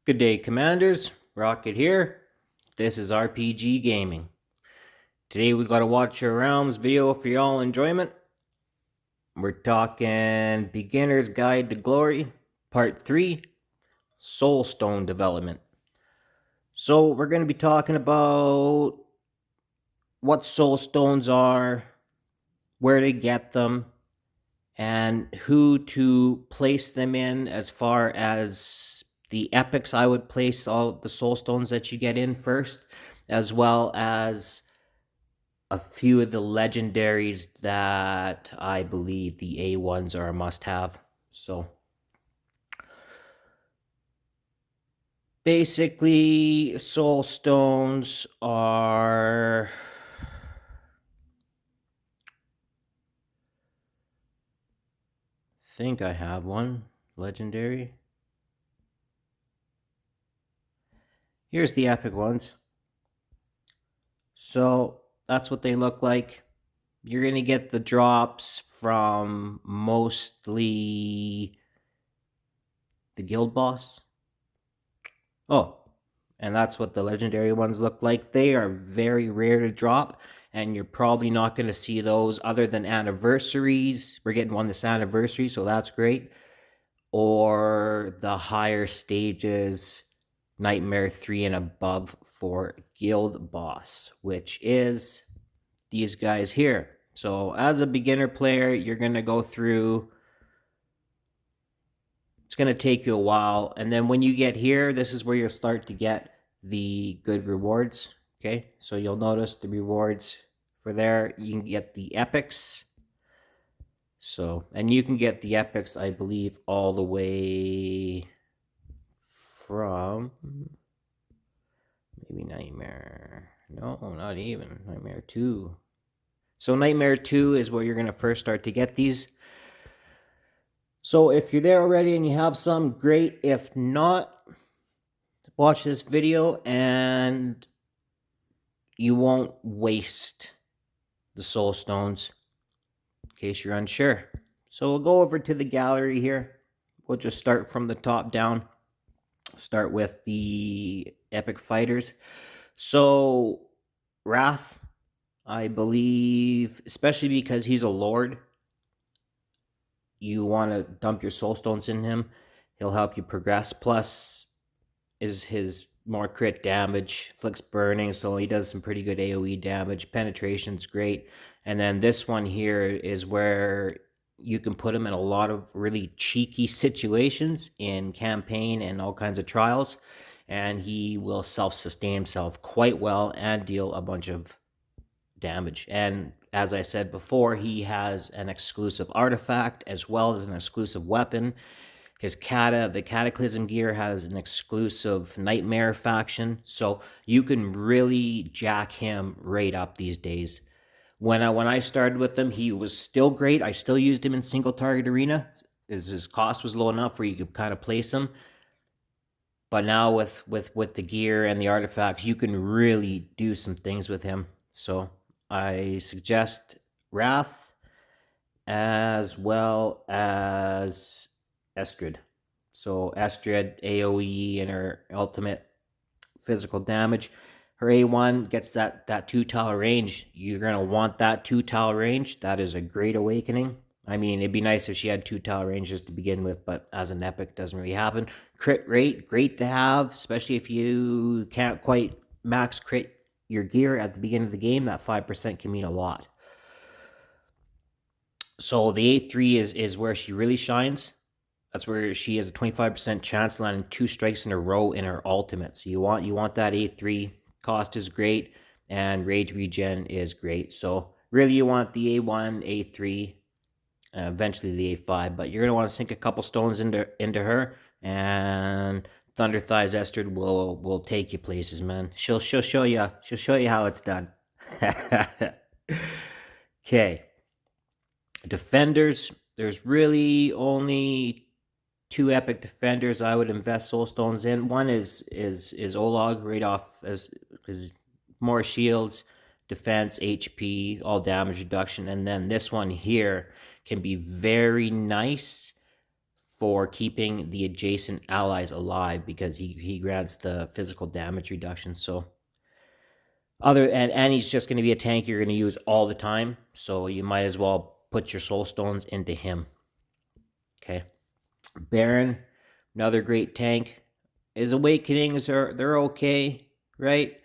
Good day, Commanders. Rocket here. This is RPG Gaming. Today we got a Watch Your Realms video for y'all enjoyment. We're talking Beginner's Guide to Glory, Part 3, Soulstone Development. So we're going to be talking about what Soulstones are, where to get them, and who to place them in as far as the epics. I would place all the Soulstones that you get in first, as well as a few of the legendaries that I believe the A1s are a must-have. So basically, Soulstones are think I have one legendary. Here's the epic ones. So that's what they look like. You're going to get the drops from mostly the guild boss. Oh, and that's what the legendary ones look like. They are very rare to drop, and you're probably not going to see those other than anniversaries. We're getting one this anniversary, so that's great. Or the higher stages, Nightmare 3 and above for guild boss, which is these guys here. So as a beginner player, you're going to go through, it's going to take you a while, and then when you get here, this is where you'll start to get the good rewards. Okay, so you'll notice the rewards for there. You can get the epics. So, and you can get the epics, I believe, all the way from maybe Nightmare. No, not even Nightmare 2. So Nightmare 2 is where you're going to first start to get these. So if you're there already and you have some, great. If not, watch this video and you won't waste the soul stones in case you're unsure. So we'll go over to the gallery here. We'll just start from the top down. Start with the epic fighters. So Wrath, I believe, especially because he's a lord, you want to dump your soul stones in him. He'll help you progress. Plus, is his more crit damage, flicks burning, so he does some pretty good AoE damage. Penetration's great. And then this one here is where you can put him in a lot of really cheeky situations in campaign and all kinds of trials, and he will self-sustain himself quite well and deal a bunch of damage. And as I said before, he has an exclusive artifact as well as an exclusive weapon. His the Cataclysm gear has an exclusive Nightmare faction, so you can really jack him right up these days. When I started with him, he was still great. I still used him in single target arena, as his cost was low enough where you could kind of place him. But now with the gear and the artifacts, you can really do some things with him. So I suggest Wrath as well as Estrid. So Estrid, AoE, and her ultimate physical damage. Her A1 gets that 2 tile range. You're going to want that 2 tile range. That is a great awakening. I mean, it'd be nice if she had 2 tile ranges to begin with, but as an epic, doesn't really happen. Crit rate, great to have, especially if you can't quite max crit your gear at the beginning of the game. That 5% can mean a lot. So the A3 is where she really shines. That's where she has a 25% chance of landing 2 strikes in a row in her ultimate. So you want that A3. Cost is great, and rage regen is great. So really you want the A1, A3, eventually the A5, but you're going to want to sink a couple stones into her, and Thunder Thighs Estrid will take you places, man. She'll show you how it's done. Okay. Defenders, there's really only 2 epic defenders I would invest soul stones in. One is Olog, right off as more shields, defense, HP, all damage reduction, and then this one here can be very nice for keeping the adjacent allies alive because he grants the physical damage reduction. So and he's just going to be a tank you're going to use all the time. So you might as well put your soul stones into him. Okay. Baron, another great tank. His awakenings they're okay, right?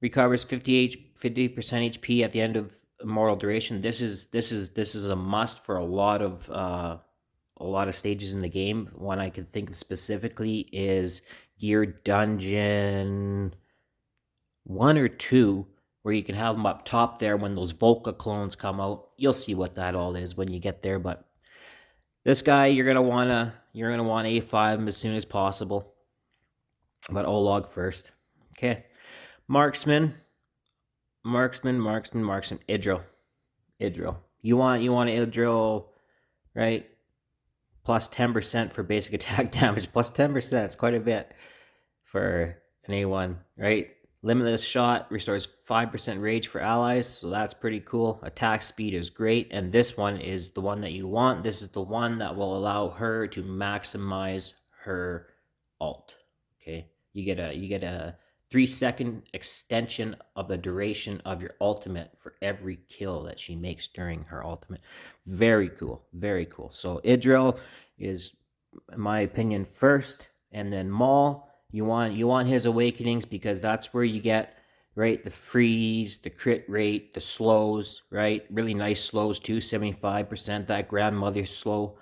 Recovers 50% HP at the end of immortal duration. This is a must for a lot of stages in the game. One I could think of specifically is Gear Dungeon 1 or 2, where you can have them up top there when those Volca clones come out. You'll see what that all is when you get there, but this guy you're gonna want A5 him as soon as possible. But Olog first. Okay. Marksman. Idril. You want Idril, right? Plus 10% for basic attack damage. Plus 10%. It's quite a bit for an A1, right? Limitless shot restores 5% rage for allies, so that's pretty cool. Attack speed is great, and this one is the one that you want. This is the one that will allow her to maximize her ult. Okay, you get a 3-second extension of the duration of your ultimate for every kill that she makes during her ultimate. Very cool, very cool. So Idril is, in my opinion, first, and then Maul. You want his awakenings because that's where you get, right, the freeze, the crit rate, the slows, right? Really nice slows too, 75%, that grandmother slow.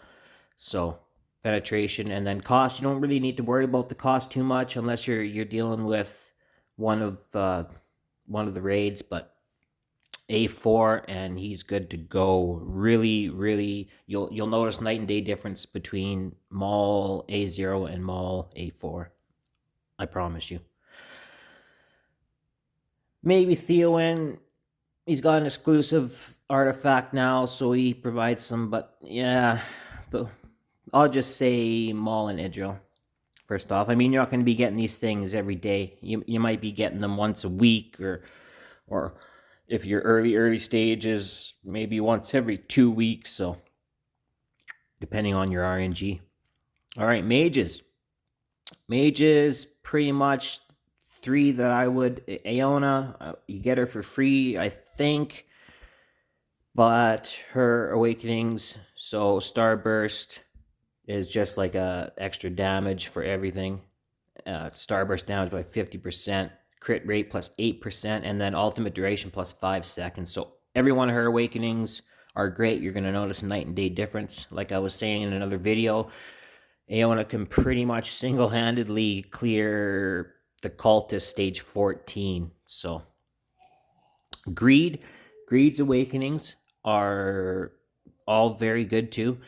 So penetration, and then cost. You don't really need to worry about the cost too much unless you're dealing with one of the raids, but A4 and he's good to go. Really, you'll notice night and day difference between Maul A0 and Maul A4. I promise you. Maybe Theowen, he's got an exclusive artifact now, so he provides some, but yeah, I'll just say Maul and Idril. First off, I mean, you're not going to be getting these things every day. You might be getting them once a week, or if you're early stages, maybe once every 2 weeks. So depending on your RNG. All right, mages. Mages, pretty much 3 that I would. Aeona, you get her for free, I think. But her awakenings, so Starburst is just like a extra damage for everything. Starburst damage by 50%, crit rate plus 8%, and then ultimate duration plus 5 seconds. So every one of her awakenings are great. You're going to notice a night and day difference. Like I was saying in another video, Aeona can pretty much single-handedly clear the cultist stage 14. So Greed's awakenings are all very good too.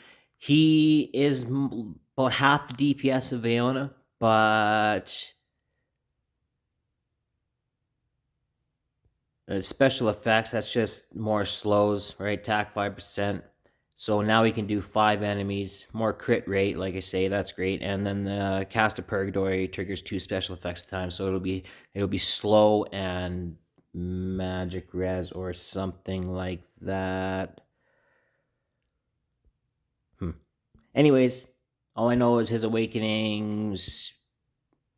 He is about half the DPS of Aeona, but special effects, that's just more slows, right? Attack 5%. So now we can do 5 enemies, more crit rate, like I say, that's great. And then the Cast of Purgatory triggers 2 special effects at a time, so it'll be slow and magic res or something like that. Anyways, all I know is his awakenings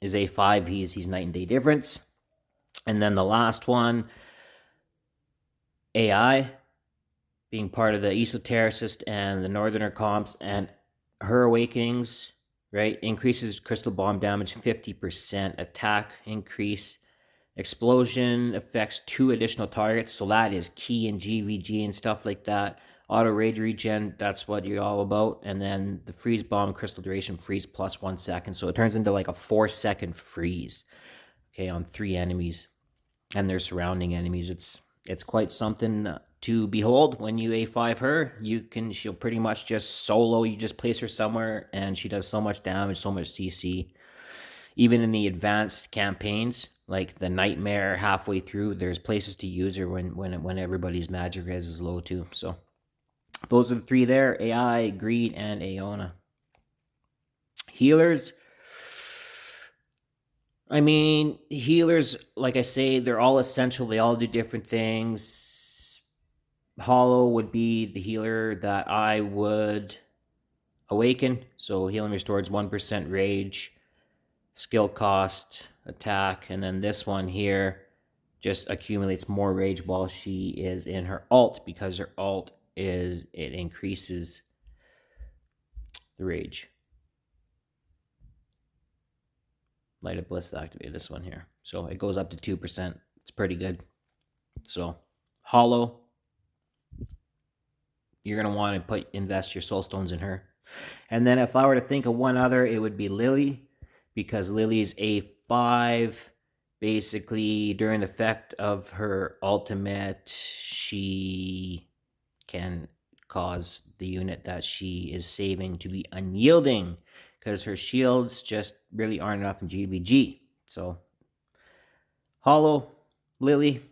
is A5. He's night and day difference. And then the last one, AI, being part of the Esotericist and the Northerner comps, and her awakenings, right, increases crystal bomb damage 50%, attack increase, explosion affects 2 additional targets, so that is key in GVG and stuff like that. Auto rage regen, that's what you're all about. And then the freeze bomb, crystal duration freeze plus 1 second, so it turns into like a 4-second freeze, okay, on 3 enemies and their surrounding enemies. It's quite something to behold. When you A5 her, she'll pretty much just solo. You just place her somewhere and she does so much damage, so much CC. Even in the advanced campaigns, like the Nightmare halfway through, there's places to use her when everybody's magic res is low too. So those are the 3 there: AI, Greed, and Aeona. Healers, I mean, healers, like I say, they're all essential. They all do different things. Hollow would be the healer that I would Awaken. So healing restores 1% rage, skill cost, attack. And then this one here just accumulates more rage while she is in her alt, because her alt is, it increases the rage. Light of Bliss activated this one here. So it goes up to 2%. It's pretty good. So Hollow, you're going to want to invest your Soulstones in her. And then if I were to think of one other, it would be Lily, because Lily's A5. Basically, during the effect of her ultimate, she can cause the unit that she is saving to be unyielding, because her shields just really aren't enough in GVG. So, Hollow, Lily,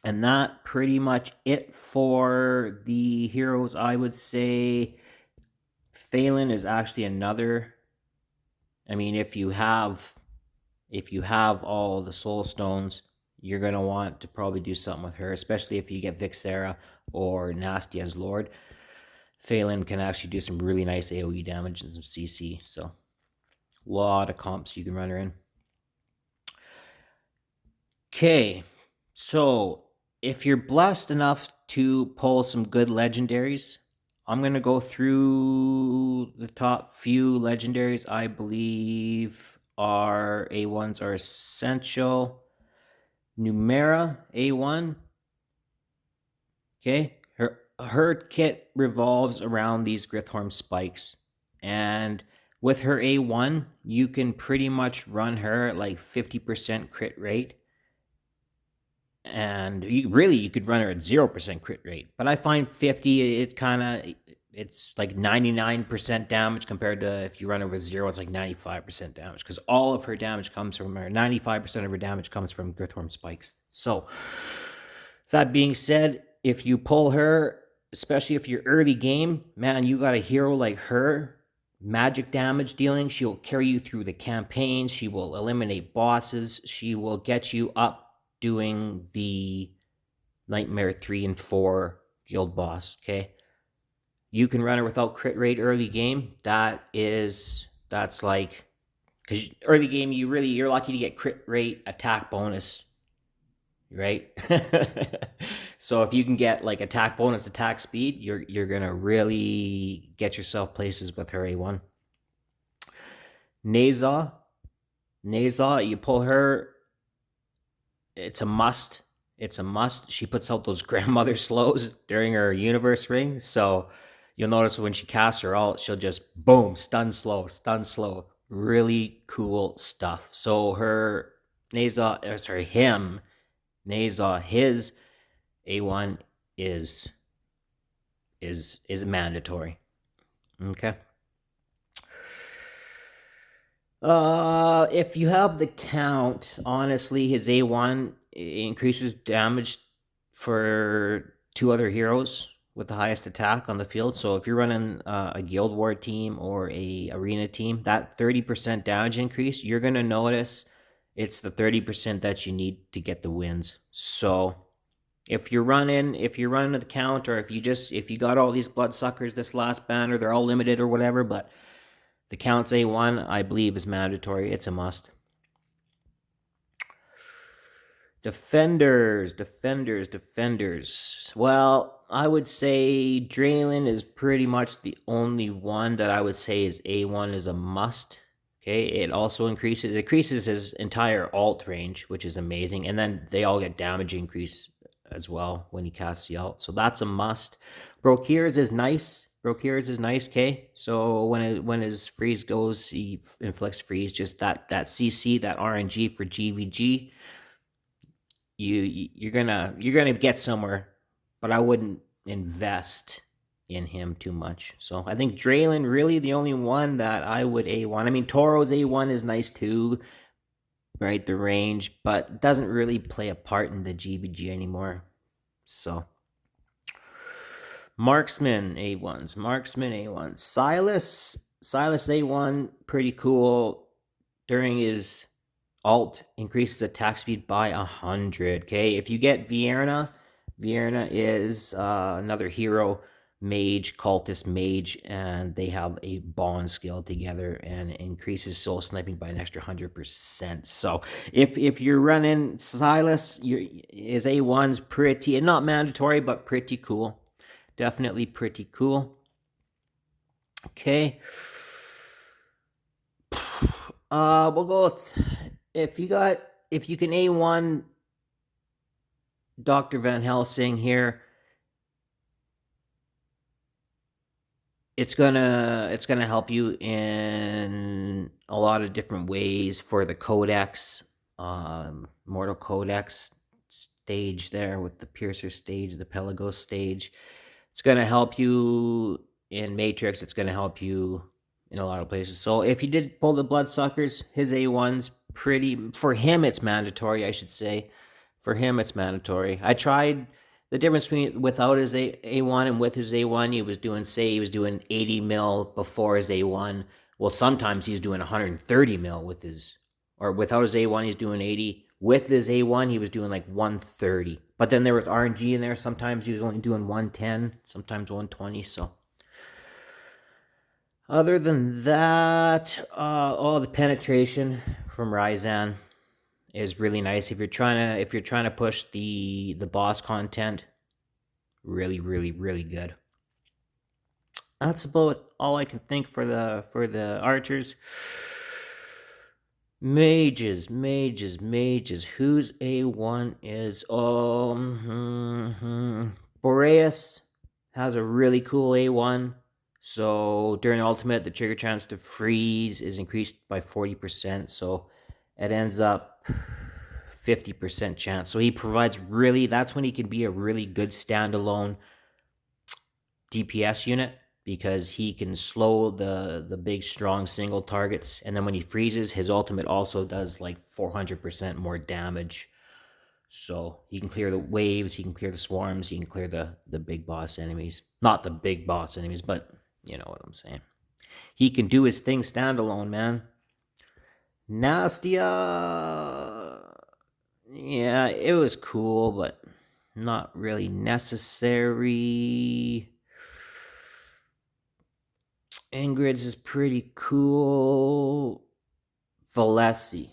and that pretty much it for the heroes. I would say Phelan is actually another. I mean, if you have all the soul stones, you're gonna want to probably do something with her, especially if you get Vixera or Nasty as Lord. Phelan can actually do some really nice AoE damage and some CC. So a lot of comps you can run her in. Okay, so if you're blessed enough to pull some good legendaries, I'm going to go through the top few legendaries I believe are A1s are essential. Numera, A1. Okay, her kit revolves around these Grithorm spikes. And with her A1, you can pretty much run her at like 50% crit rate. And you could run her at 0% crit rate. But I find 50, it's like 99% damage, compared to if you run her with 0, it's like 95% damage, because all of her damage comes from her. 95% of her damage comes from Grithorm spikes. So that being said, if you pull her, especially if you're early game, man, you got a hero like her, magic damage dealing. She'll carry you through the campaign. She will eliminate bosses. She will get you up doing the Nightmare 3 and 4 guild boss, okay? You can run her without crit rate early game. That's like, because early game, you're lucky to get crit rate, attack bonus, right? So if you can get like attack bonus, attack speed, you're gonna really get yourself places with her A1. Naza, you pull her, it's a must. It's a must. She puts out those grandmother slows during her universe ring. So you'll notice when she casts her ult, she'll just boom, stun slow, stun slow. Really cool stuff. So her Naza, his A1 is mandatory. Okay. If you have the count, honestly, his A1 increases damage for 2 other heroes with the highest attack on the field. So if you're running a Guild War team or a arena team, that 30% damage increase, you're gonna notice it's the 30% that you need to get the wins. So if you're running the count, or if you got all these bloodsuckers this last banner, they're all limited or whatever, but the Count's A1, I believe, is mandatory. It's a must. Defenders. Well, I would say Draylen is pretty much the only one that I would say is A1 is a must. Okay, it also increases his entire alt range, which is amazing. And then they all get damage increase as well when he casts the alt. So that's a must. Brokir's is nice. Okay. So when his freeze goes, he inflicts freeze. Just that CC, that RNG for GVG. You're gonna get somewhere, but I wouldn't invest in him too much. So I think Draylen really the only one that I would A1. I mean, Toro's A1 is nice too, right? The range, but doesn't really play a part in the GVG anymore. So Marksman A1s. Silas A1, pretty cool. During his alt, increases attack speed by 100. Okay, if you get Vierna is another hero mage, cultist mage, and they have a bond skill together and it increases soul sniping by an extra 100%. So if you're running Silas, his A1's pretty, not mandatory, but pretty cool. Definitely pretty cool. Okay. We'll go with, if you can A1 Dr. Van Helsing here, it's gonna help you in a lot of different ways for the codex, mortal codex stage there with the piercer stage, the pelagos stage. It's gonna help you in matrix. It's gonna help you in a lot of places. So if you did pull the bloodsuckers, his A1's pretty, for him it's mandatory, I should say. For him it's mandatory. I tried the difference between without his A1 and with his A1. He was doing, say, he was doing 80 mil before his A1. Well, sometimes he's doing 130 mil with his, or without his A1 he's doing 80. With his A1 he was doing like 130. But then there was RNG in there. Sometimes he was only doing 110, sometimes 120. So other than that, the penetration from Ryzan is really nice if you're trying to push the boss content. Really, really, really good. That's about all I can think for the archers. Mages. Whose A1 is Boreas has a really cool A1. So during ultimate, the trigger chance to freeze is increased by 40%. So it ends up 50% chance. So he provides really, that's when he can be a really good standalone DPS unit, because he can slow the big strong single targets, and then when he freezes, his ultimate also does like 400% more damage. So he can clear the waves, he can clear the swarms, he can clear the big boss enemies. Not the big boss enemies, but you know what I'm saying. He can do his thing standalone, man. Nastia, yeah, it was cool, but not really necessary. Ingrid's is pretty cool. Valesi.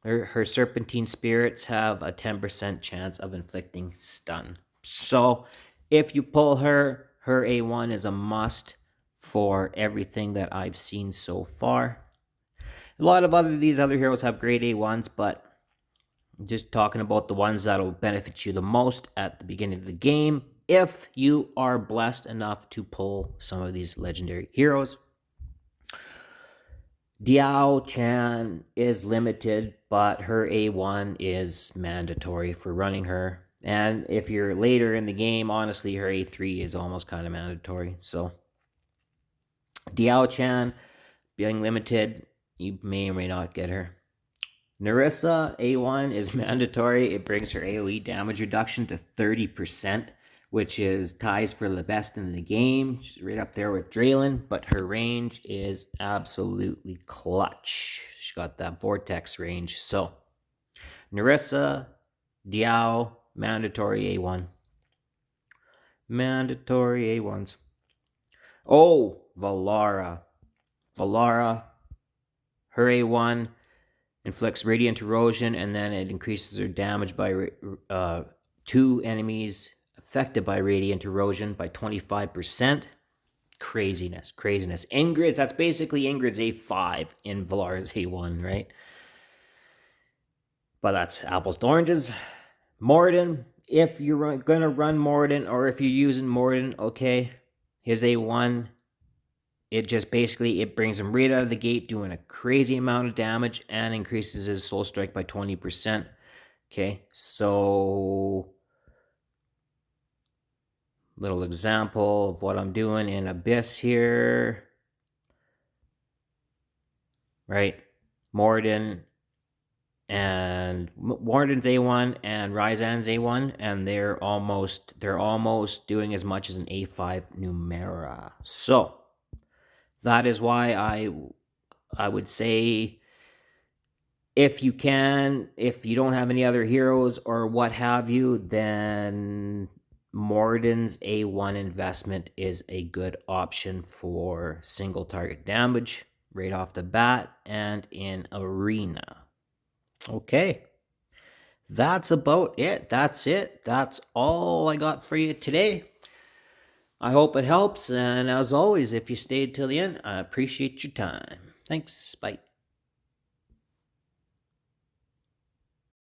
Her serpentine spirits have a 10% chance of inflicting stun. So if you pull her A1 is a must for everything that I've seen so far. A lot of these other heroes have great A1s, but just talking about the ones that'll benefit you the most at the beginning of the game, if you are blessed enough to pull some of these legendary heroes. Diao Chan is limited, but her A1 is mandatory for running her. And if you're later in the game, honestly, her A3 is almost kind of mandatory. So Diao Chan being limited, you may or may not get her. Narissa A1 is mandatory. It brings her AoE damage reduction to 30%, which is ties for the best in the game. She's right up there with Draylen, but her range is absolutely clutch. She got that vortex range. So Narissa, Diao, mandatory A1. Mandatory A1s. Oh, Valara. Her A1 inflicts radiant erosion, and then it increases her damage by 2 enemies affected by radiant erosion by 25%. Craziness. Ingrid's, that's basically Ingrid's A5 in Valara's A1, right? But that's apples to oranges. Morden, if you're going to run Morden, or if you're using Morden, okay, his A1, it just basically, it brings him right out of the gate doing a crazy amount of damage and increases his soul strike by 20%. Okay, so little example of what I'm doing in Abyss here. Right, Mordin's A1 and Ryzan's A1, and they're almost doing as much as an A5 Numera. So that is why I would say, if you can, if you don't have any other heroes or what have you, then Morden's A1 investment is a good option for single target damage right off the bat and in arena. Okay, that's about it. That's it. That's all I got for you today. I hope it helps, and as always, if you stayed till the end, I appreciate your time. Thanks. Bye.